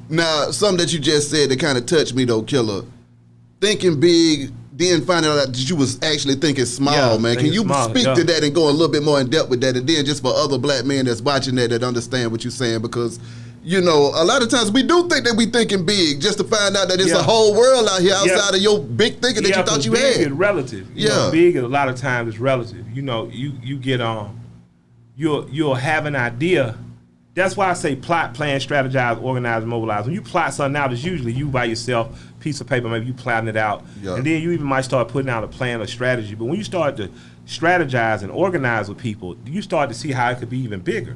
Now, something that you just said that kind of touched me though, Killer. Thinking big, then finding out that you was actually thinking small, man. Can you speak to that and go a little bit more in depth with that? And then just for other black men that's watching that understand what you're saying, because you know, a lot of times we do think that we thinking big just to find out that it's a whole world out here outside of your big thinking that you thought you had. Big is relative. You know, big a lot of times is relative. You know, you get you'll have an idea. That's why I say plot, plan, strategize, organize, mobilize. When you plot something out, it's usually you by yourself, piece of paper, maybe you plotting it out. And then you even might start putting out a plan or strategy. But when you start to strategize and organize with people, you start to see how it could be even bigger.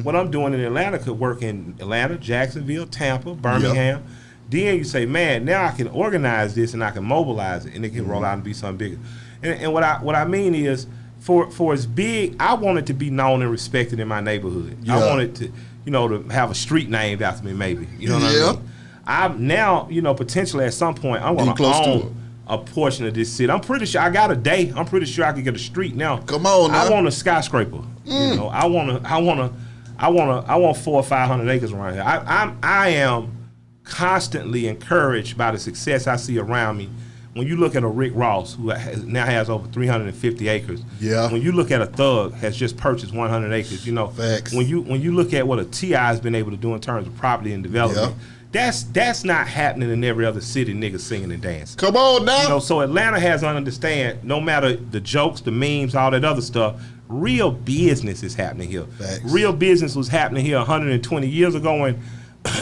What I'm doing in Atlanta could work in Atlanta, Jacksonville, Tampa, Birmingham. Then you say, man, now I can organize this and I can mobilize it and it can roll out and be something bigger. And what I mean is, for as big, I want it to be known and respected in my neighborhood. I want it to, you know, to have a street named after me, maybe. You know what I mean? I'm now, you know, potentially at some point, I'm going to own a portion of this city. I'm pretty sure I got a day. I'm pretty sure I could get a street now. Come on, now. I want a skyscraper. You know, I want 400 or 500 acres around here. I am constantly encouraged by the success I see around me. When you look at a Rick Ross, who now has over 350 acres. When you look at a Thug, has just purchased 100 acres. You know, when you look at what a T.I. has been able to do in terms of property and development, that's not happening in every other city. Niggas singing and dancing. Come on now. You know, so Atlanta has to understand. No matter the jokes, the memes, all that other stuff, real business is happening here. Real business was happening here 120 years ago when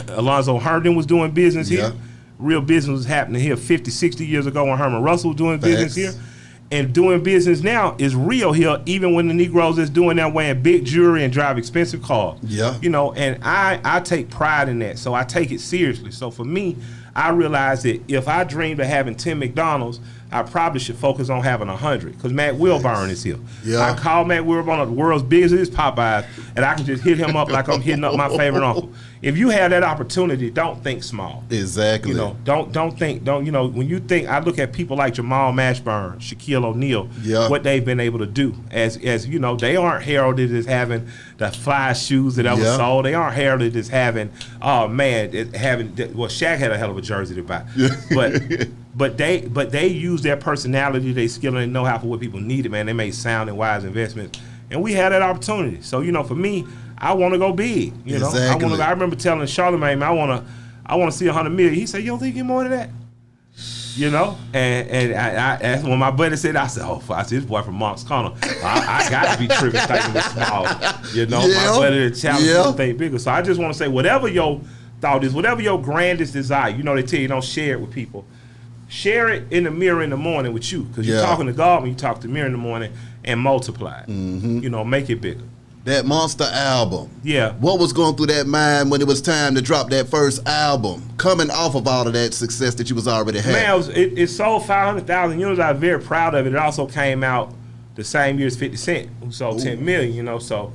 Alonzo Herndon was doing business here. Real business was happening here 50, 60 years ago when Herman Russell was doing business here. And doing business now is real here, even when the Negroes is doing that, wearing big jewelry and drive expensive cars. You know, and I take pride in that, so I take it seriously. So for me, I realize that if I dreamed of having 10 McDonald's, I probably should focus on having 100, because Matt Wilburn is here. I call Matt Wilburn the world's biggest Popeyes, and I can just hit him up like I'm hitting up my favorite uncle. If you have that opportunity, don't think small. Exactly. You know, don't think, you know, when you think, I look at people like Jamal Mashburn, Shaquille O'Neal, what they've been able to do. As you know, they aren't heralded as having the fly shoes that ever sold. They aren't heralded as having, well, Shaq had a hell of a jersey to buy. But they use their personality, their skill, and their know-how for what people needed, man. They made sound and wise investments. And we had that opportunity. So, you know, for me, I want to go big. You know, I remember telling Charlamagne, I want to see 100 million. He said, "You don't think you get more than that?" You know, and I when my buddy said, I said, "Oh, I said, this boy from Monk's Corner, I got to be tripping thinking this small." You know, my buddy challenged me to think bigger. So I just want to say, whatever your thought is, whatever your grandest desire, you know, they tell you don't share it with people. Share it in the mirror in the morning with you, because you're talking to God when you talk to the mirror in the morning, and multiply it. You know, make it bigger. That Monster album. What was going through that mind when it was time to drop that first album, coming off of all of that success that you was already having? Man, it sold 500,000 units. I was very proud of it. It also came out the same year as 50 Cent, who sold 10 million, you know, so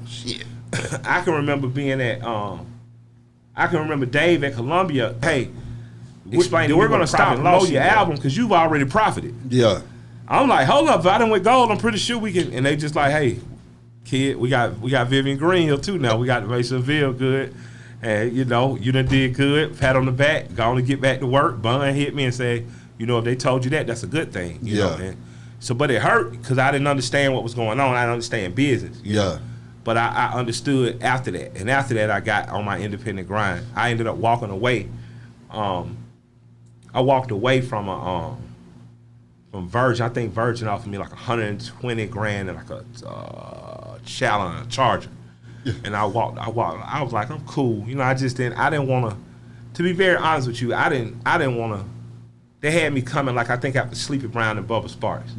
I can remember being at, I can remember Dave at Columbia, hey, explain, we're going to stop and promote your album because you've already profited. I'm like, hold up, if I done went gold, I'm pretty sure we can. And they just like, hey, kid, we got Vivian Green here too now. We got to make sure feel good. And you know, you done did good. Pat on the back, going to get back to work. Bun hit me and say, you know, if they told you that, that's a good thing. You know, and so, but it hurt because I didn't understand what was going on. I didn't understand business. But I understood after that. And after that, I got on my independent grind. I ended up walking away. I walked away from Virgin. I think Virgin offered me like 120 grand and like a Challenger, a Charger. And I walked. I was like, I'm cool. You know, I didn't want to be very honest with you, I didn't want to. They had me coming like I think after Sleepy Brown and Bubba Sparks.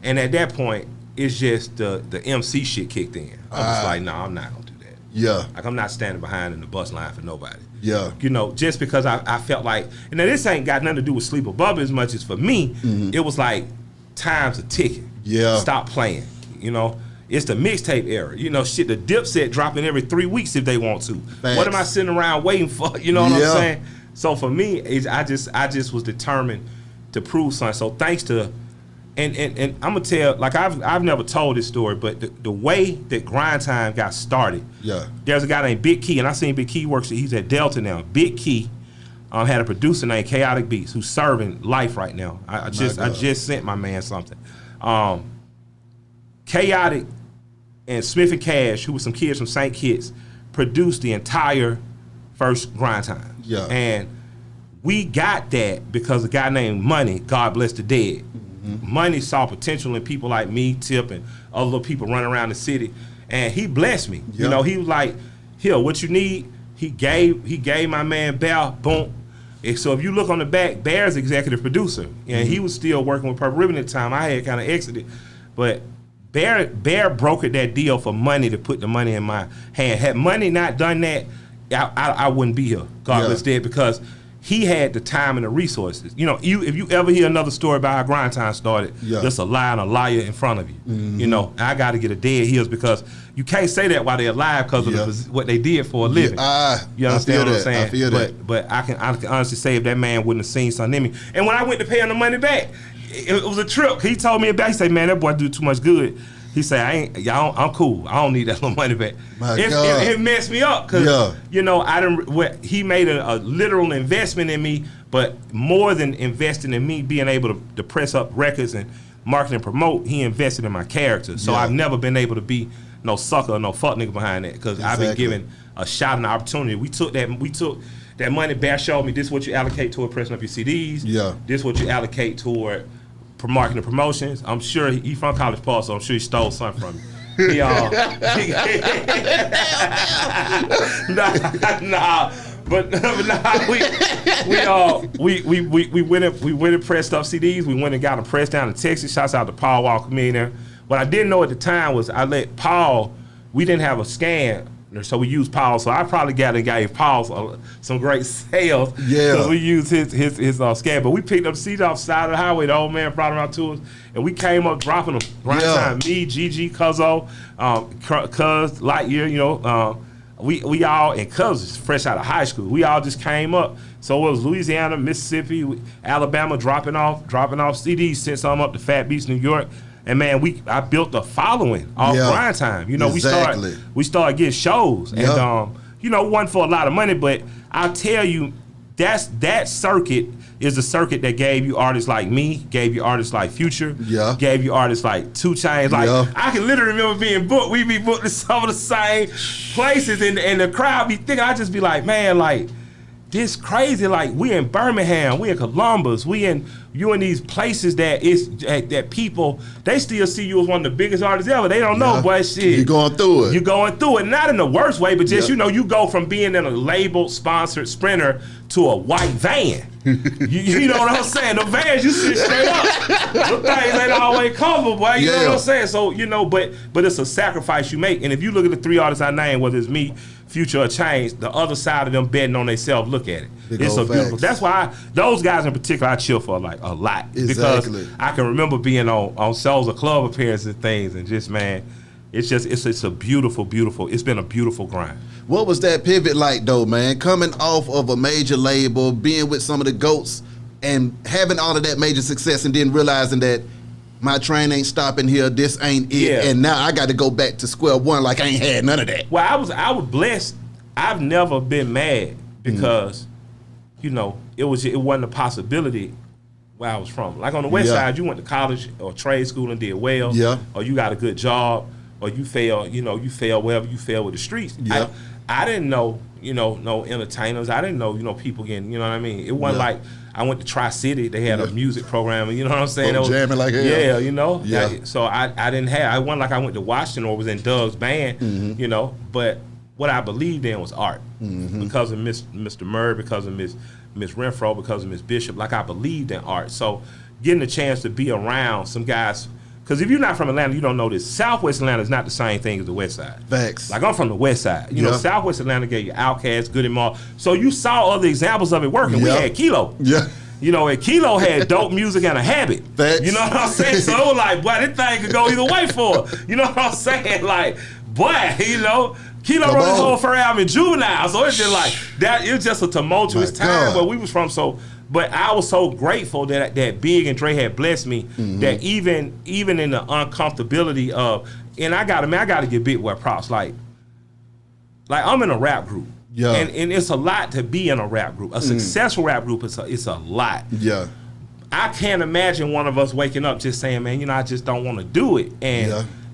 And at that point, it's just the MC shit kicked in. I was like, no, I'm not gonna do that. Like I'm not standing behind in the bus line for nobody. You know, just because I felt like, and now this ain't got nothing to do with Sleep or Bubba as much as for me, it was like time's a ticking. Stop playing. You know, it's the mixtape era. You know, shit, the Dipset dropping every 3 weeks if they want to. What am I sitting around waiting for? You know what I'm saying? So for me, I just was determined to prove something. So thanks to, and I'm gonna tell, like I've never told this story, but the way that Grind Time got started, there's a guy named Big Key, and I seen Big Key works. He's at Delta now. Big Key had a producer named Chaotic Beats who's serving life right now. I just sent my man something. Chaotic and Smith and Cash, who were some kids from St. Kitts, produced the entire first Grind Time. Yeah. And we got that because a guy named Money, God bless the dead. Money saw potential in people like me, Tip, and other people running around the city, and he blessed me. Yeah. You know, he was like, "Here, what you need?" He gave my man Bear, boom. And so if you look on the back, Bear's executive producer, and he was still working with Purple Ribbon at the time. I had kind of exited, but Bear brokered that deal for Money to put the money in my hand. Had Money not done that, I wouldn't be here. God bless dead, because he had the time and the resources. You know, if you ever hear another story about how Grind Time started, there's a lie and a liar in front of you. You know, I got to get a dead heels because you can't say that while they're alive because of what they did for a living. You understand what I'm saying? I feel that. But I can honestly say if that man wouldn't have seen something in me. And when I went to pay him the money back, it was a trip. He told me about it. He said, man, that boy do too much good. He said, I'm cool. I don't need that little money back. It messed me up because, you know, he made a literal investment in me, but more than investing in me being able to press up records and market and promote, he invested in my character. So I've never been able to be no sucker or no fuck nigga behind that because I've been given a shot and an opportunity. We took that money. Bear showed me this is what you allocate toward pressing up your CDs. This is what you allocate toward marketing and promotions. I'm sure he from College Park, so I'm sure he stole something from me. Nah. We went and pressed up CDs. We went and got them pressed down in Texas. Shouts out to Paul Walker Millionaire. What I didn't know at the time was I let Paul. We didn't have a scan, so we used Paul. So I probably gave Paul some great sales. Because we used his scan. But we picked up seats off the side of the highway. The old man brought them out to us, and we came up dropping them. Grind Time, me, Gigi, Cuzzo, Cuz, Lightyear. You know, we all, and Cuz was fresh out of high school. We all just came up. So it was Louisiana, Mississippi, Alabama dropping off CDs. Sent some up to Fat Beats, New York. And man, I built a following off Grind Time. You know, we started getting shows, and you know, it wasn't for a lot of money, but I'll tell you, that circuit is the circuit that gave you artists like me, gave you artists like Future, gave you artists like 2 Chainz. Like I can literally remember being booked. We be booked in some of the same places, and the crowd be thinking. I just be like, man, like this crazy. Like we in Birmingham, we in Columbus, you in these places that people, they still see you as one of the biggest artists ever. They don't know, boy, shit. You're going through it. You're going through it, not in the worst way, but just, you know, you go from being in a labeled, sponsored Sprinter to a white van. you know what I'm saying? The vans, you sit straight up. The things ain't always comfortable, boy. You know what I'm saying? So, you know, but it's a sacrifice you make. And if you look at the 3 artists I named, whether it's me, Future, or Chainz, the other side of them betting on themselves, look at it. It's so beautiful. That's why those guys in particular I chill for like a lot. Because I can remember being on shows or club appearances and things, and just, man, it's a beautiful, it's been a beautiful grind. What was that pivot like though, man? Coming off of a major label, being with some of the GOATs, and having all of that major success, and then realizing that my train ain't stopping here, this ain't it, and now I got to go back to square one like I ain't had none of that. Well, I was blessed. I've never been mad because, you know, it wasn't a possibility where I was from. Like on the West Side, you went to college or trade school and did well, or you got a good job, or you fail wherever you fail with the streets. I didn't know, you know, no entertainers. I didn't know, you know, people getting, you know what I mean? It wasn't like I went to Tri-City. They had a music program, you know what I'm saying? Oh, jamming like hell. Yeah, you know? So I wasn't like I went to Washington or was in Doug's band, you know? But what I believed in was art. Because of Mr. Murray, because of Miss Renfro, because of Miss Bishop, like I believed in art. So getting a chance to be around some guys, because if you're not from Atlanta, you don't know this. Southwest Atlanta is not the same thing as the West Side. Facts. Like I'm from the West Side. You know, Southwest Atlanta gave you Outkast, Goody Mob. So you saw other examples of it working. We had Kilo. You know, and Kilo had dope music and a habit. Facts. You know what I'm saying? So it was like, boy, this thing could go either way for her. You know what I'm saying? Like, boy, you know, Kilo wrote his whole first album in Juvenile. So it's just like, that. It was just a tumultuous time where we was from. So, but I was so grateful that Big and Dre had blessed me that even in the uncomfortability of, and I gotta give Big Boy props. Like I'm in a rap group. Yeah. And it's a lot to be in a rap group. A successful rap group, it's a lot. Yeah. I can't imagine one of us waking up just saying, man, I just don't want to do it.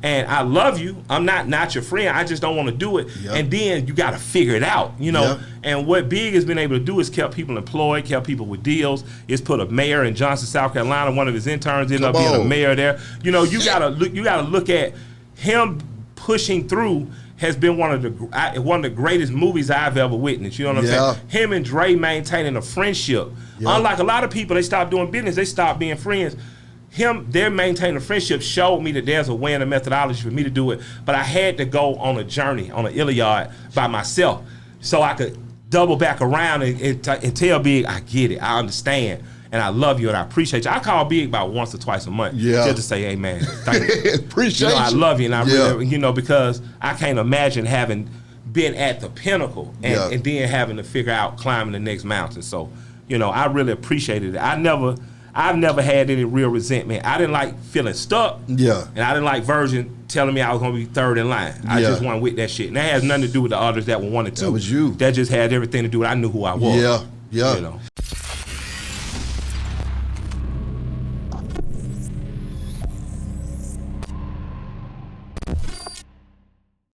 And I love you. I'm not your friend. I just don't want to do it. Yep. And then you got to figure it out, Yep. And what Big has been able to do is kept people employed, kept people with deals. It's put a mayor in Johnson, South Carolina. One of his interns ended up being a mayor there. You gotta look at him pushing through. Has been one of the greatest movies I've ever witnessed. You know what I'm saying? Him and Dre maintaining a friendship. Unlike a lot of people, they stop doing business, they stop being friends. They're maintaining a friendship showed me that there's a way and a methodology for me to do it. But I had to go on a journey, on an Iliad by myself, so I could double back around and tell Big, I get it, I understand. And I love you and I appreciate you. I call Big about once or twice a month just to say, hey, man, thank you. Appreciate you. I love you and I really, because I can't imagine having been at the pinnacle and then having to figure out climbing the next mountain. So, I really appreciated it. I've never had any real resentment. I didn't like feeling stuck. Yeah. And I didn't like Virgin telling me I was going to be third in line. I just wasn't with that shit. And that has nothing to do with the others that were 1 and 2. That was you. That just had everything to do with I knew who I was. Yeah.